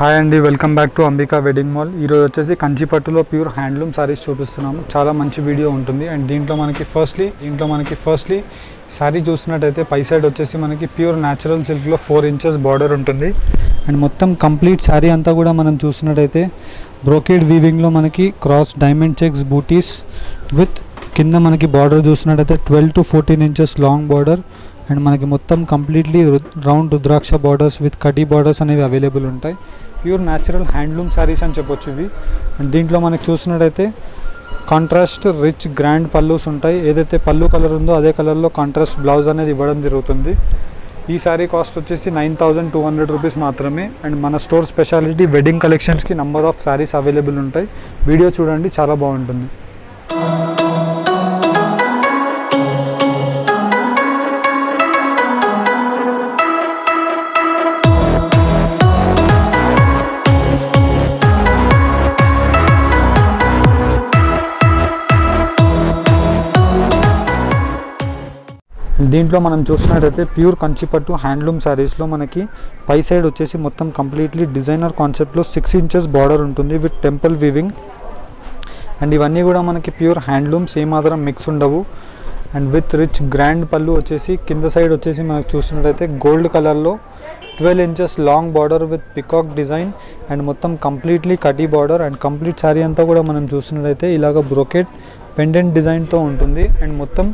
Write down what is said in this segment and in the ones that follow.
Hi అండి, welcome back to Ambika wedding mall. ఈరోజు వచ్చేసి కంచిపట్టులో ప్యూర్ హ్యాండ్లూమ్ సారీస్ చూపిస్తున్నాము. చాలా మంచి వీడియో ఉంటుంది. అండ్ దీంట్లో మనకి ఫస్ట్లీ శారీ చూసినట్టయితే పై సైడ్ వచ్చేసి మనకి ప్యూర్ న్యాచురల్ సిల్క్లో 4 ఇంచెస్ బార్డర్ ఉంటుంది. అండ్ మొత్తం కంప్లీట్ శారీ అంతా కూడా మనం చూసినట్టయితే బ్రోకేడ్ వీవింగ్లో మనకి cross diamond checks butis with కింద మనకి బార్డర్ చూసినట్టయితే 12 to 14 inches long border. And మనకి మొత్తం completely round rudraksha borders with కటీ బార్డర్స్ అనేవి అవైలబుల్ ఉంటాయి. ప్యూర్ న్యాచురల్ హ్యాండ్లూమ్ శారీస్ అని చెప్పొచ్చు ఇవి. అండ్ దీంట్లో మనకి చూసినట్టయితే కాంట్రాస్ట్ రిచ్ గ్రాండ్ పల్లూస్ ఉంటాయి. ఏదైతే పళ్ళు కలర్ ఉందో అదే కలర్లో కాంట్రాస్ట్ బ్లౌజ్ అనేది ఇవ్వడం జరుగుతుంది. ఈ శారీ కాస్ట్ వచ్చేసి 9,200 రూపీస్ మాత్రమే. అండ్ మన స్టోర్ స్పెషాలిటీ వెడ్డింగ్ కలెక్షన్స్కి నంబర్ ఆఫ్ శారీస్ అవైలబుల్ ఉంటాయి. వీడియో చూడండి, చాలా బాగుంటుంది. దీంట్లో మనం చూసినట్టయితే ప్యూర్ కంచిపట్టు హ్యాండ్లూమ్ శారీస్లో మనకి పై సైడ్ వచ్చేసి మొత్తం కంప్లీట్లీ డిజైనర్ కాన్సెప్ట్లో 6 ఇంచెస్ బార్డర్ ఉంటుంది విత్ టెంపుల్ వీవింగ్. అండ్ ఇవన్నీ కూడా మనకి ప్యూర్ హ్యాండ్లూమ్స్, ఏమాత్రం మిక్స్ ఉండవు. అండ్ విత్ రిచ్ గ్రాండ్ పళ్ళు వచ్చేసి కింద సైడ్ వచ్చేసి మనకు చూసినట్టయితే గోల్డ్ కలర్లో 12 inches long border with peacock design. And మొత్తం కంప్లీట్లీ కటీ బార్డర్. అండ్ కంప్లీట్ శారీ అంతా కూడా మనం చూసినట్టయితే ఇలాగ బ్రోకెట్ పెండెంట్ డిజైన్తో ఉంటుంది. అండ్ మొత్తం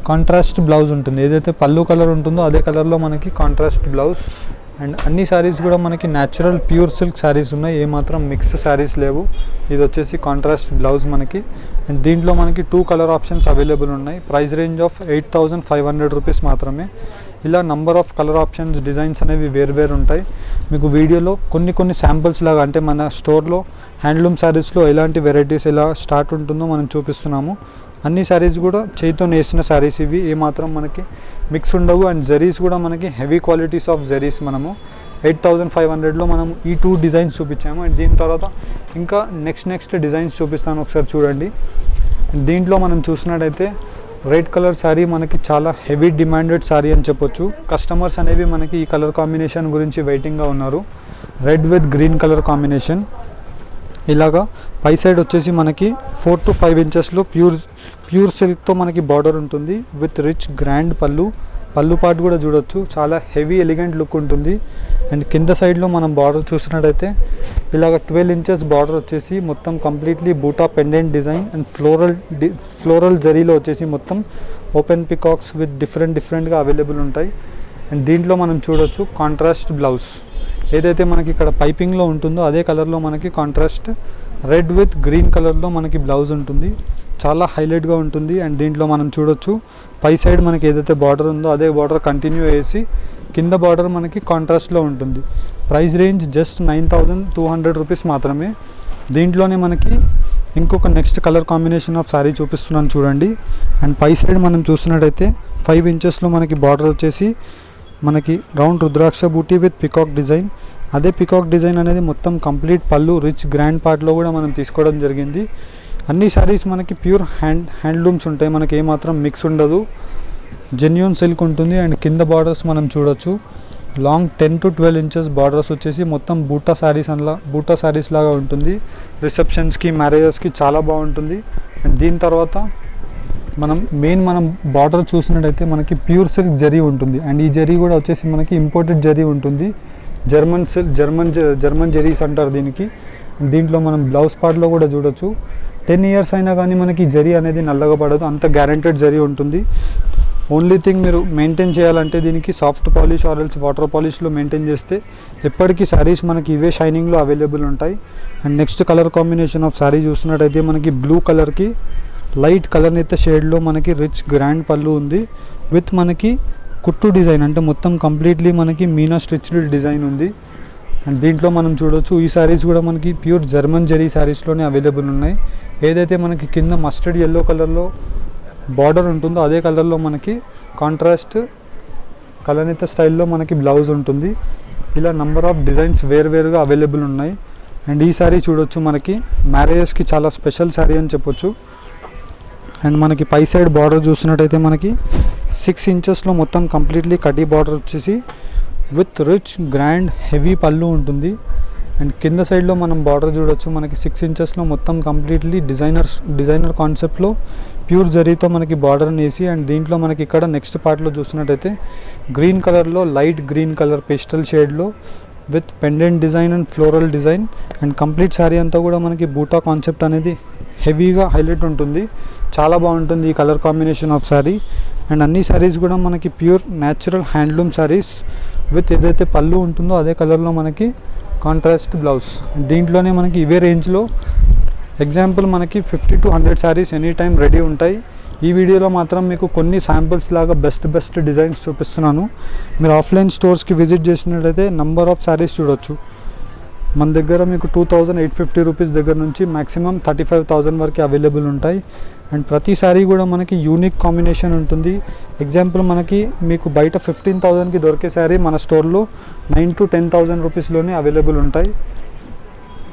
కాంట్రాస్ట్ బ్లౌజ్ ఉంటుంది. ఏదైతే పళ్ళు కలర్ ఉంటుందో అదే కలర్లో మనకి కాంట్రాస్ట్ బ్లౌజ్. అండ్ అన్ని శారీస్ కూడా మనకి న్యాచురల్ ప్యూర్ సిల్క్ శారీస్ ఉన్నాయి, ఏమాత్రం మిక్స్ శారీస్ లేవు. ఇది వచ్చేసి కాంట్రాస్ట్ బ్లౌజ్ మనకి. అండ్ దీంట్లో మనకి 2 కలర్ ఆప్షన్స్ అవైలబుల్ ఉన్నాయి. ప్రైస్ రేంజ్ ఆఫ్ 8,500 రూపీస్ మాత్రమే. ఇలా number of colour options, designs అనేవి వేరు ఉంటాయి. మీకు వీడియోలో కొన్ని శాంపుల్స్ లాగా, అంటే మన స్టోర్లో హ్యాండ్లూమ్ శారీస్లో ఎలాంటి వెరైటీస్ ఎలా స్టార్ట్ ఉంటుందో మనం చూపిస్తున్నాము. అన్ని శారీస్ కూడా చేతితో నేసిన శారీస్ ఇవి, ఏమాత్రం మనకి మిక్స్ ఉండవు. అండ్ జరీస్ కూడా మనకి హెవీ క్వాలిటీస్ ఆఫ్ జరీస్. మనము 8,500లో మనం ఈ 2 డిజైన్స్ చూపించాము. అండ్ దీని తర్వాత ఇంకా నెక్స్ట్ డిజైన్స్ చూపిస్తాను, ఒకసారి చూడండి. దీంట్లో మనం చూసినట్టయితే రెడ్ కలర్ శారీ మనకి చాలా హెవీ డిమాండెడ్ శారీ అని చెప్పొచ్చు. కస్టమర్స్ అనేవి మనకి ఈ కలర్ కాంబినేషన్ గురించి వెయిటింగ్గా ఉన్నారు. Red with green colour combination. ఇలాగా పై సైడ్ వచ్చేసి మనకి 4 to 5 ఇంచెస్లో ప్యూర్ సిల్క్తో మనకి బార్డర్ ఉంటుంది విత్ రిచ్ గ్రాండ్ పళ్ళు పార్ట్ కూడా చూడొచ్చు, చాలా హెవీ ఎలిగెంట్ లుక్ ఉంటుంది. అండ్ కింద సైడ్లో మనం బార్డర్ చూసినట్టయితే ఇలాగ 12 ఇంచెస్ బార్డర్ వచ్చేసి మొత్తం కంప్లీట్లీ బూటా పెండెంట్ డిజైన్. అండ్ ఫ్లోరల్ జరీలో వచ్చేసి మొత్తం ఓపెన్ పికాక్స్ విత్ డిఫరెంట్గా అవైలబుల్ ఉంటాయి. అండ్ దీంట్లో మనం చూడొచ్చు కాంట్రాస్ట్ బ్లౌజ్. ఏదైతే మనకి ఇక్కడ పైపింగ్లో ఉంటుందో అదే కలర్లో మనకి కాంట్రాస్ట్ రెడ్ విత్ గ్రీన్ కలర్లో మనకి బ్లౌజ్ ఉంటుంది, చాలా హైలైట్గా ఉంటుంది. అండ్ దీంట్లో మనం చూడొచ్చు పై సైడ్ మనకి ఏదైతే బార్డర్ ఉందో అదే బార్డర్ కంటిన్యూ చేసి కింద బార్డర్ మనకి కాంట్రాస్ట్లో ఉంటుంది. ప్రైస్ రేంజ్ జస్ట్ 9,200 రూపీస్ మాత్రమే. దీంట్లోనే మనకి ఇంకొక next colour combination of sari చూపిస్తున్నాను చూడండి. అండ్ పై సైడ్ మనం చూసినట్టయితే 5 ఇంచెస్లో మనకి బార్డర్ వచ్చేసి మనకి రౌండ్ రుద్రాక్ష బూటీ విత్ పికాక్ డిజైన్. అదే పికాక్ డిజైన్ అనేది మొత్తం కంప్లీట్ పళ్ళు రిచ్ గ్రాండ్ పార్ట్లో కూడా మనం తీసుకోవడం జరిగింది. అన్ని శారీస్ మనకి ప్యూర్ హ్యాండ్లూమ్స్ ఉంటాయి, మనకి ఏమాత్రం మిక్స్ ఉండదు, జెన్యూన్ సిల్క్ ఉంటుంది. అండ్ కింద బార్డర్స్ మనం చూడొచ్చు లాంగ్ 10 to 12 ఇంచెస్ బార్డర్స్ వచ్చేసి మొత్తం బూటా శారీస్ లాగా ఉంటుంది. రిసెప్షన్స్కి, మ్యారేజెస్కి చాలా బాగుంటుంది. అండ్ దీని తర్వాత మనం బార్డర్ చూసినట్టయితే మనకి ప్యూర్ సిల్క్ జరీ ఉంటుంది. అండ్ ఈ జరీ కూడా వచ్చేసి మనకి ఇంపోర్టెడ్ జరీ ఉంటుంది. జర్మన్ జరీస్ అంటారు దీనికి. దీంట్లో మనం బ్లౌజ్ పార్ట్లో కూడా చూడొచ్చు 10 ఇయర్స్ అయినా కానీ మనకి జరీ అనేది నల్లగా పడదు, అంత గ్యారెంటెడ్ జరీ ఉంటుంది. ఓన్లీ థింగ్ మీరు మెయింటైన్ చేయాలంటే దీనికి soft polish or else water పాలిష్లో మెయింటైన్ చేస్తే ఎప్పటికీ శారీస్ మనకి ఇవే షైనింగ్లో అవైలబుల్ ఉంటాయి. And next colour combination of sari చూసినట్టయితే మనకి బ్లూ కలర్కి లైట్ కలర్ అయితే షేడ్లో మనకి రిచ్ గ్రాండ్ పళ్ళు ఉంది విత్ మనకి కుట్టు డిజైన్, అంటే మొత్తం కంప్లీట్లీ మనకి మీనా స్టిచ్డ్ డిజైన్ ఉంది. అండ్ దీంట్లో మనం చూడొచ్చు ఈ శారీస్ కూడా మనకి ప్యూర్ జర్మన్ జరీ శారీస్లోనే అవైలబుల్ ఉన్నాయి. ఏదైతే మనకి కింద మస్టర్డ్ ఎల్లో కలర్లో బార్డర్ ఉంటుందో అదే కలర్లో మనకి కాంట్రాస్ట్ కలనేత స్టైల్లో మనకి బ్లౌజ్ ఉంటుంది. ఇలా నంబర్ ఆఫ్ డిజైన్స్ వేరుగా అవైలబుల్ ఉన్నాయి. అండ్ ఈ శారీ చూడొచ్చు మనకి మ్యారేజెస్కి చాలా స్పెషల్ శారీ అని చెప్పొచ్చు. అండ్ మనకి పై సైడ్ బార్డర్ చూసినట్టయితే మనకి 6 ఇంచెస్లో మొత్తం కంప్లీట్లీ కటీ బార్డర్ వచ్చేసి విత్ రిచ్ గ్రాండ్ హెవీ పళ్ళు ఉంటుంది. అండ్ కింద సైడ్లో మనం బార్డర్ చూడొచ్చు, మనకి 6 ఇంచెస్లో మొత్తం కంప్లీట్లీ డిజైనర్ కాన్సెప్ట్లో ప్యూర్ జరీతో మనకి బార్డర్ వేసి, అండ్ దీంట్లో మనకి ఇక్కడ నెక్స్ట్ పార్ట్లో చూసినట్టయితే గ్రీన్ కలర్లో లైట్ గ్రీన్ కలర్ పేస్టల్ షేడ్లో with pendant design and floral design, and complete sari అంతా కూడా మనకి బూటా కాన్సెప్ట్ అనేది హెవీగా హైలైట్ ఉంటుంది. చాలా బాగుంటుంది ఈ colour combination of sari. And అన్ని శారీస్ కూడా మనకి pure natural handloom saris with ఏదైతే పళ్ళు ఉంటుందో అదే కలర్లో మనకి కాంట్రాస్ట్ బ్లౌజ్. దీంట్లోనే మనకి ఇవే రేంజ్లో ఎగ్జాంపుల్ మనకి 50 to 100 saris any time ready ఉంటాయి. ఈ వీడియోలో మాత్రం మీకు కొన్ని శాంపిల్స్ లాగా బెస్ట్ డిజైన్స్ చూపిస్తున్నాను. మీరు ఆఫ్లైన్ స్టోర్స్కి విజిట్ చేసినట్టయితే నంబర్ ఆఫ్ శారీస్ చూడొచ్చు. మన దగ్గర మీకు 2850 రూపీస్ దగ్గర నుంచి మ్యాక్సిమం 35,000 వరకు అవైలబుల్ ఉంటాయి. అండ్ ప్రతి శారీ కూడా మనకి యూనిక్ కాంబినేషన్ ఉంటుంది. ఎగ్జాంపుల్ మనకి మీకు బయట 15,000కి దొరికే శారీ మన స్టోర్లో 9,000 to 10,000 రూపీస్లోనే అవైలబుల్ ఉంటాయి.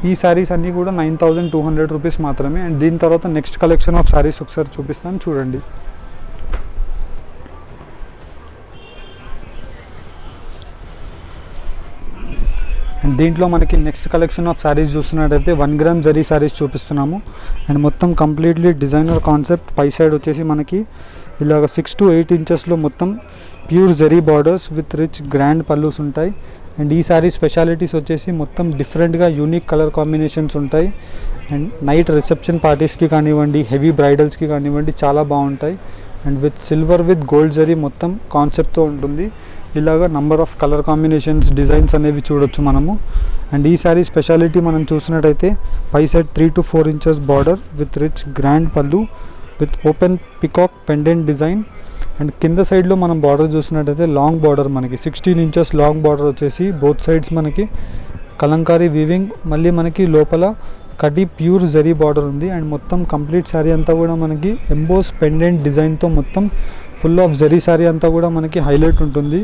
ఈ శారీస్ అన్నీ కూడా 9,200 రూపీస్ మాత్రమే. అండ్ దీని తర్వాత నెక్స్ట్ కలెక్షన్ ఆఫ్ శారీస్ ఒకసారి చూపిస్తాను చూడండి. అండ్ దీంట్లో మనకి నెక్స్ట్ కలెక్షన్ ఆఫ్ శారీస్ చూస్తున్నట్టయితే 1 గ్రామ్ జరీ శారీస్ చూపిస్తున్నాము. అండ్ మొత్తం కంప్లీట్లీ డిజైనర్ కాన్సెప్ట్. పై సైడ్ వచ్చేసి మనకి ఇలాగ 6 to 8 ఇంచెస్లో మొత్తం pure zari borders with rich grand pallus ఉంటాయి. అండ్ ఈ శారీ స్పెషాలిటీస్ వచ్చేసి మొత్తం డిఫరెంట్గా యూనిక్ కలర్ కాంబినేషన్స్ ఉంటాయి. అండ్ నైట్ రిసెప్షన్ పార్టీస్కి కానివ్వండి, హెవీ బ్రైడల్స్కి కానివ్వండి చాలా బాగుంటాయి. And with silver with gold zari మొత్తం కాన్సెప్ట్తో ఉంటుంది. ఇలాగా number of colour combinations designs అనేవి చూడొచ్చు మనము. అండ్ ఈ శారీ స్పెషాలిటీ మనం చూసినట్టయితే పై side 3 to 4 inches border with rich grand pallu with open peacock pendant design. And కింద సైడ్లో మనం బార్డర్ చూసినట్టయితే లాంగ్ బార్డర్ మనకి 16 ఇంచెస్ లాంగ్ బార్డర్ వచ్చేసి బోత్ సైడ్స్ మనకి కలంకారీ వీవింగ్, మళ్ళీ మనకి లోపల కడి ప్యూర్ జరీ బార్డర్ ఉంది. అండ్ మొత్తం కంప్లీట్ శారీ అంతా కూడా మనకి ఎంబోస్ పెండెంట్ డిజైన్తో మొత్తం ఫుల్ ఆఫ్ జరీ శారీ అంతా కూడా మనకి హైలైట్ ఉంటుంది.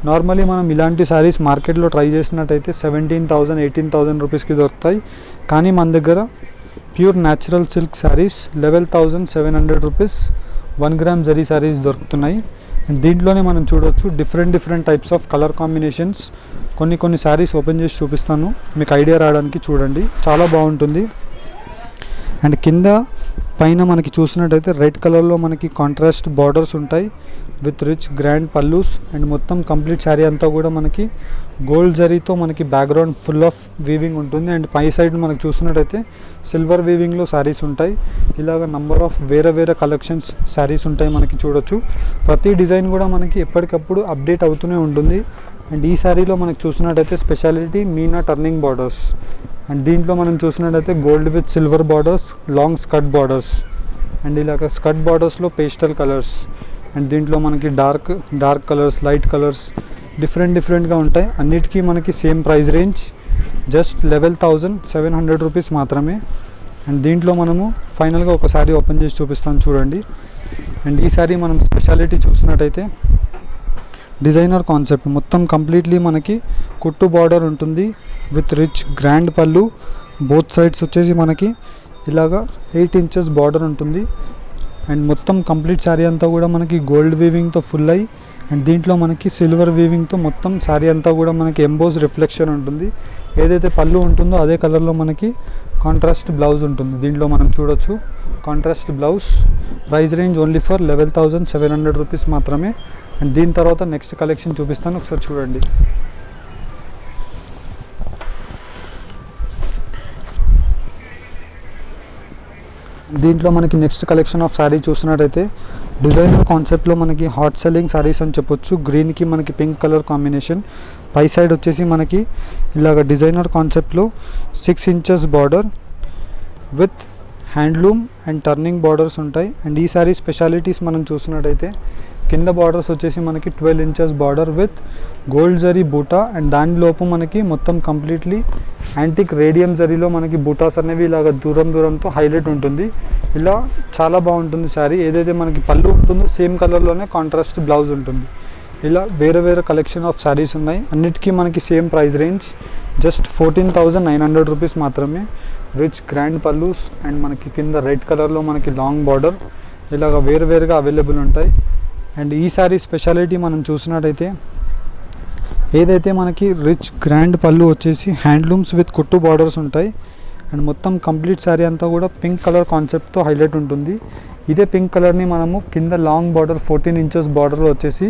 నార్మలీ మనం ఇలాంటి శారీస్ మార్కెట్లో ట్రై చేసినట్టయితే 17,000 18,000 రూపీస్కి దొరుకుతాయి. కానీ మన దగ్గర pure natural silk saris 11,700 rupees 1 gram zari saris దొరుకుతున్నాయి. అండ్ దీంట్లోనే మనం చూడవచ్చు different types of colour combinations. కొన్ని శారీస్ ఓపెన్ చేసి చూపిస్తాను మీకు ఐడియా రావడానికి. చూడండి చాలా బాగుంటుంది. అండ్ కింద పైన మనకి చూసినట్టయితే రెడ్ కలర్లో మనకి కాంట్రాస్ట్ బార్డర్స్ ఉంటాయి with rich grand pallus. And మొత్తం కంప్లీట్ శారీ అంతా కూడా మనకి గోల్డ్ జరీతో మనకి బ్యాక్గ్రౌండ్ ఫుల్ ఆఫ్ వీవింగ్ ఉంటుంది. అండ్ పై సైడ్ మనకు చూసినట్టయితే సిల్వర్ వీవింగ్లో శారీస్ ఉంటాయి. ఇలాగ నంబర్ ఆఫ్ వేరే కలెక్షన్స్ శారీస్ ఉంటాయి మనకి చూడొచ్చు. ప్రతి డిజైన్ కూడా మనకి ఎప్పటికప్పుడు అప్డేట్ అవుతూనే ఉంటుంది. అండ్ ఈ శారీలో మనకు చూసినట్టయితే speciality Meena turning borders. And దీంట్లో మనం చూసినట్టయితే gold with silver borders, long skirt borders. And ఇలాగ స్కర్ట్ బార్డర్స్లో పేస్టల్ కలర్స్. అండ్ దీంట్లో మనకి డార్క్ కలర్స్, లైట్ కలర్స్ డిఫరెంట్గా ఉంటాయి. అన్నిటికీ మనకి same price range just 11,700 rupees మాత్రమే. అండ్ దీంట్లో మనము ఫైనల్గా ఒక శారీ ఓపెన్ చేసి చూపిస్తాను చూడండి. అండ్ ఈ శారీ మనం స్పెషాలిటీ చూసినట్టయితే డిజైనర్ కాన్సెప్ట్ మొత్తం కంప్లీట్లీ మనకి కుట్టు బార్డర్ ఉంటుంది విత్ రిచ్ గ్రాండ్ పళ్ళు. బోత్ సైడ్స్ వచ్చేసి మనకి ఇలాగా 8 ఇంచెస్ బార్డర్ ఉంటుంది. అండ్ మొత్తం కంప్లీట్ శారీ అంతా కూడా మనకి గోల్డ్ వీవింగ్తో ఫుల్ అయ్యి, అండ్ దీంట్లో మనకి సిల్వర్ వీవింగ్తో మొత్తం శారీ అంతా కూడా మనకి ఎంబోస్ రిఫ్లెక్షన్ ఉంటుంది. ఏదైతే పళ్ళు ఉంటుందో అదే కలర్లో మనకి కాంట్రాస్ట్ బ్లౌజ్ ఉంటుంది. దీంట్లో మనం చూడొచ్చు contrast blouse. Price range only for 11,700 rupees మాత్రమే. అండ్ దీని తర్వాత నెక్స్ట్ కలెక్షన్ చూపిస్తాను ఒకసారి చూడండి. దీంట్లో మనకి నెక్స్ట్ కలెక్షన్ ఆఫ్ శారీ చూసినట్టయితే డిజైనర్ కాన్సెప్ట్లో మనకి హాట్ సెల్లింగ్ శారీస్ అని చెప్పొచ్చు. గ్రీన్కి మనకి పింక్ కలర్ కాంబినేషన్. పై సైడ్ వచ్చేసి మనకి ఇలాగ డిజైనర్ కాన్సెప్ట్లో 6 inches border with handloom and turning borders ఉంటాయి. అండ్ ఈ శారీ స్పెషాలిటీస్ మనం చూసినట్టయితే కింద బార్డర్స్ వచ్చేసి మనకి 12 inches border with gold zari బూటా. అండ్ దానిలోపు మనకి మొత్తం కంప్లీట్లీ యాంటిక్ రేడియం జరీలో మనకి బూటాస్ అనేవి ఇలాగ దూరంతో హైలైట్ ఉంటుంది. ఇలా చాలా బాగుంటుంది శారీ. ఏదైతే మనకి పళ్ళు ఉంటుందో సేమ్ కలర్లోనే కాంట్రాస్ట్ బ్లౌజ్ ఉంటుంది. ఇలా వేరే కలెక్షన్ ఆఫ్ శారీస్ ఉన్నాయి. అన్నిటికీ మనకి same price range just 14,900 rupees మాత్రమే. రిచ్ గ్రాండ్ పల్లూస్ అండ్ మనకి కింద రెడ్ కలర్లో మనకి లాంగ్ బార్డర్ ఇలాగ వేరుగా అవైలబుల్ ఉంటాయి. అండ్ ఈ శారీ స్పెషాలిటీ మనం చూసినట్టయితే ఏదైతే మనకి రిచ్ గ్రాండ్ పళ్ళు వచ్చేసి హ్యాండ్లూమ్స్ విత్ కుట్టు బార్డర్స్ ఉంటాయి. అండ్ మొత్తం కంప్లీట్ శారీ అంతా కూడా పింక్ కలర్ కాన్సెప్ట్తో హైలైట్ ఉంటుంది. ఇదే పింక్ కలర్ని మనము కింద లాంగ్ బార్డర్ 14 ఇంచెస్ బార్డర్లో వచ్చేసి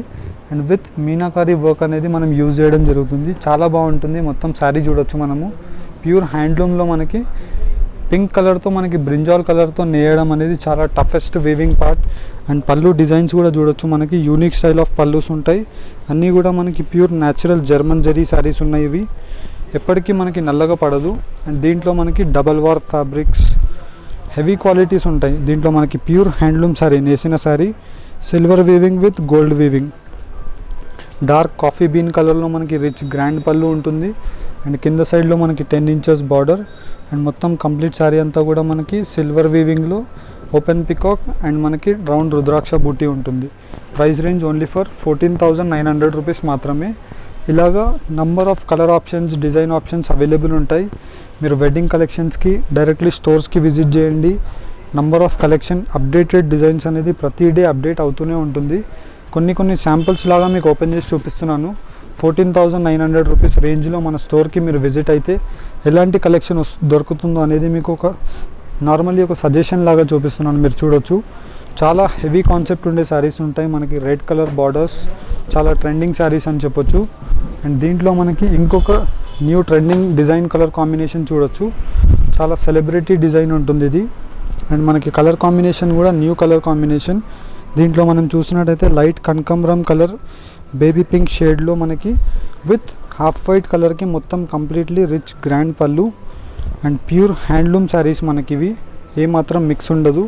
అండ్ విత్ మీనాకారీ వర్క్ అనేది మనం యూజ్ చేయడం జరుగుతుంది. చాలా బాగుంటుంది. మొత్తం శారీ చూడొచ్చు మనము ప్యూర్ హ్యాండ్లూమ్లో మనకి పింక్ కలర్తో మనకి బ్రింజాల్ కలర్తో నేయడం అనేది చాలా టఫెస్ట్ వీవింగ్ పార్ట్. అండ్ పళ్ళు డిజైన్స్ కూడా చూడొచ్చు మనకి యూనిక్ స్టైల్ ఆఫ్ పళ్ళుస్ ఉంటాయి. అన్నీ కూడా మనకి pure natural German zari saris ఉన్నాయి. ఇవి ఎప్పటికీ మనకి నల్లగా పడదు. అండ్ దీంట్లో మనకి double warp fabrics heavy qualities ఉంటాయి. దీంట్లో మనకి ప్యూర్ హ్యాండ్లూమ్ శారీ నేసిన sari silver weaving with gold weaving. Dark coffee bean కలర్లో మనకి రిచ్ గ్రాండ్ పళ్ళు ఉంటుంది. అండ్ కింద సైడ్లో మనకి 10 ఇంచెస్ బార్డర్. అండ్ మొత్తం కంప్లీట్ శారీ అంతా కూడా మనకి సిల్వర్ వీవింగ్లో ఓపెన్ పికాక్ అండ్ మనకి రౌండ్ రుద్రాక్ష బూటీ ఉంటుంది. Price range only for 14,900 rupees మాత్రమే. ఇలాగా number of colour options design options available ఉంటాయి. మీరు వెడ్డింగ్ కలెక్షన్స్కి డైరెక్ట్లీ స్టోర్స్కి విజిట్ చేయండి. Number of collection updated designs అనేది ప్రతి డే అప్డేట్ అవుతూనే ఉంటుంది. కొన్ని శాంపుల్స్ లాగా మీకు ఓపెన్ చేసి చూపిస్తున్నాను. 14,900 రూపీస్ రేంజ్లో మన స్టోర్కి మీరు విజిట్ అయితే ఎలాంటి కలెక్షన్ దొరుకుతుందో అనేది మీకు నార్మల్లీ ఒక సజెషన్ లాగా చూపిస్తున్నాను. మీరు చూడొచ్చు చాలా హెవీ కాన్సెప్ట్ ఉండే శారీస్ ఉంటాయి. మనకి రెడ్ కలర్ బార్డర్స్ చాలా ట్రెండింగ్ శారీస్ అని చెప్పొచ్చు. అండ్ దీంట్లో మనకి ఇంకొక new trending design colour combination చూడొచ్చు. చాలా సెలబ్రిటీ డిజైన్ ఉంటుంది ఇది. అండ్ మనకి కలర్ కాంబినేషన్ కూడా న్యూ కలర్ కాంబినేషన్. దీంట్లో మనం చూసినట్టయితే లైట్ కనకాంబరం కలర్ బేబీ పింక్ షేడ్లో మనకి విత్ హాఫ్ వైట్ కలర్కి మొత్తం కంప్లీట్లీ రిచ్ గ్రాండ్ పళ్ళు. అండ్ ప్యూర్ హ్యాండ్లూమ్ శారీస్ మనకి ఇవి ఏమాత్రం మిక్స్ ఉండదు.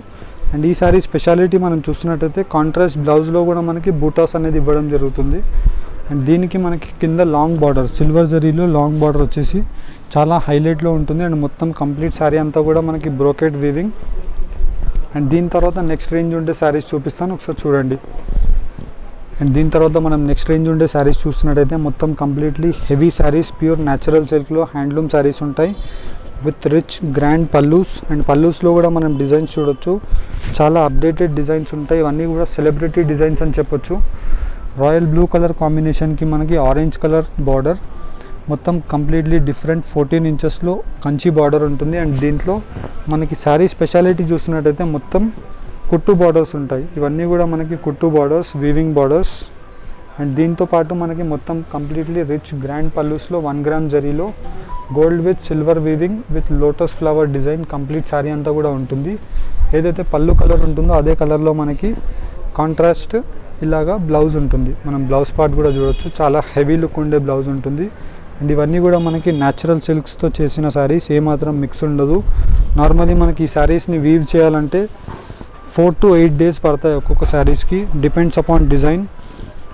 అండ్ ఈ శారీ స్పెషాలిటీ మనం చూసినట్టయితే కాంట్రాస్ట్ బ్లౌజ్లో కూడా మనకి బూటాస్ అనేది ఇవ్వడం జరుగుతుంది. అండ్ దీనికి మనకి కింద లాంగ్ బార్డర్ సిల్వర్ జరీలో లాంగ్ బార్డర్ వచ్చేసి చాలా హైలైట్లో ఉంటుంది. అండ్ మొత్తం కంప్లీట్ శారీ అంతా కూడా మనకి బ్రోకెట్ వీవింగ్. అండ్ దీని తర్వాత నెక్స్ట్ రేంజ్ ఉండే శారీస్ చూపిస్తాను, ఒకసారి చూడండి. అండ్ దీని తర్వాత మనం నెక్స్ట్ రేంజ్ ఉండే శారీస్ చూస్తున్నట్టయితే మొత్తం completely heavy saris pure natural సిల్క్లో హ్యాండ్లూమ్ శారీస్ ఉంటాయి with rich grand pallus. And పల్లూస్లో కూడా మనం డిజైన్స్ చూడొచ్చు. చాలా అప్డేటెడ్ డిజైన్స్ ఉంటాయి. ఇవన్నీ కూడా సెలబ్రిటీ డిజైన్స్ అని చెప్పొచ్చు. రాయల్ బ్లూ కలర్ కాంబినేషన్కి మనకి ఆరెంజ్ కలర్ బార్డర్. మొత్తం కంప్లీట్లీ డిఫరెంట్ 14 ఇంచెస్లో కంచి బార్డర్ ఉంటుంది. అండ్ దీంట్లో మనకి శారీ స్పెషాలిటీ చూసినట్టయితే మొత్తం కుట్టు బార్డర్స్ ఉంటాయి. ఇవన్నీ కూడా మనకి కుట్టు బార్డర్స్ వీవింగ్ బార్డర్స్. అండ్ దీంతో పాటు మనకి మొత్తం కంప్లీట్లీ రిచ్ గ్రాండ్ పల్లూస్లో 1 గ్రామ్ జరీలో gold with silver weaving with lotus flower design complete sari అంతా కూడా ఉంటుంది. ఏదైతే పళ్ళు కలర్ ఉంటుందో అదే కలర్లో మనకి కాంట్రాస్ట్ ఇలాగా బ్లౌజ్ ఉంటుంది. మనం బ్లౌజ్ పార్ట్ కూడా చూడొచ్చు. చాలా హెవీ లుక్ ఉండే బ్లౌజ్ ఉంటుంది. అండ్ ఇవన్నీ కూడా మనకి న్యాచురల్ సిల్క్స్తో చేసిన శారీస్ ఏమాత్రం మిక్స్ ఉండదు. నార్మల్లీ మనకి ఈ శారీస్ని వీవ్ చేయాలంటే 4 to 8 డేస్ పడతాయి ఒక్కొక్క శారీస్కి, డిపెండ్స్ అపాన్ డిజైన్.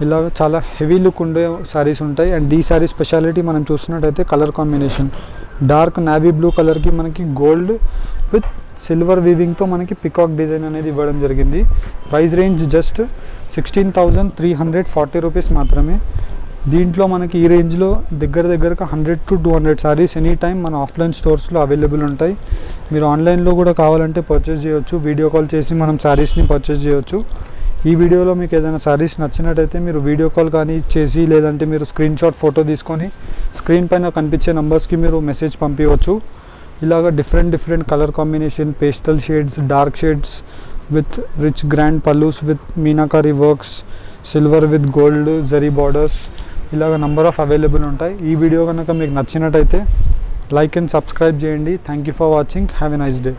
ఇలాగ చాలా హెవీ లుక్ ఉండే శారీస్ ఉంటాయి. అండ్ ఈ శారీ స్పెషాలిటీ మనం చూస్తున్నట్టయితే colour combination dark navy blue కలర్కి మనకి గోల్డ్ విత్ సిల్వర్ వీవింగ్తో మనకి పికాక్ డిజైన్ అనేది ఇవ్వడం జరిగింది. ప్రైస్ రేంజ్ జస్ట్ 16,340 రూపీస్ మాత్రమే. దీంట్లో మనకి ఈ రేంజ్లో దగ్గరగా 100 to 200 శారీస్ ఎనీ టైం మన ఆఫ్లైన్ స్టోర్స్లో అవైలబుల్ ఉంటాయి. మీరు ఆన్లైన్లో కూడా కావాలంటే పర్చేస్ చేయొచ్చు. వీడియో కాల్ చేసి మనం శారీస్ని పర్చేస్ చేయొచ్చు. ఈ వీడియోలో మీకు ఏదైనా శారీస్ నచ్చినట్టయితే మీరు వీడియో కాల్ కానీ చేసి లేదంటే మీరు స్క్రీన్ షాట్ ఫోటో తీసుకొని స్క్రీన్ పైన కనిపించే నెంబర్స్కి మీరు మెసేజ్ పంపించవచ్చు. ఇలాగ different colour combination pastel shades dark shades with rich grand pallus with meenakari works silver with gold zari borders ఇలాగ నంబర్ ఆఫ్ అవైలబుల్ ఉంటాయి. ఈ వీడియో కనుక మీకు నచ్చినట్టయితే లైక్ అండ్ సబ్స్క్రైబ్ చేయండి. Thank you for watching. Have a nice day.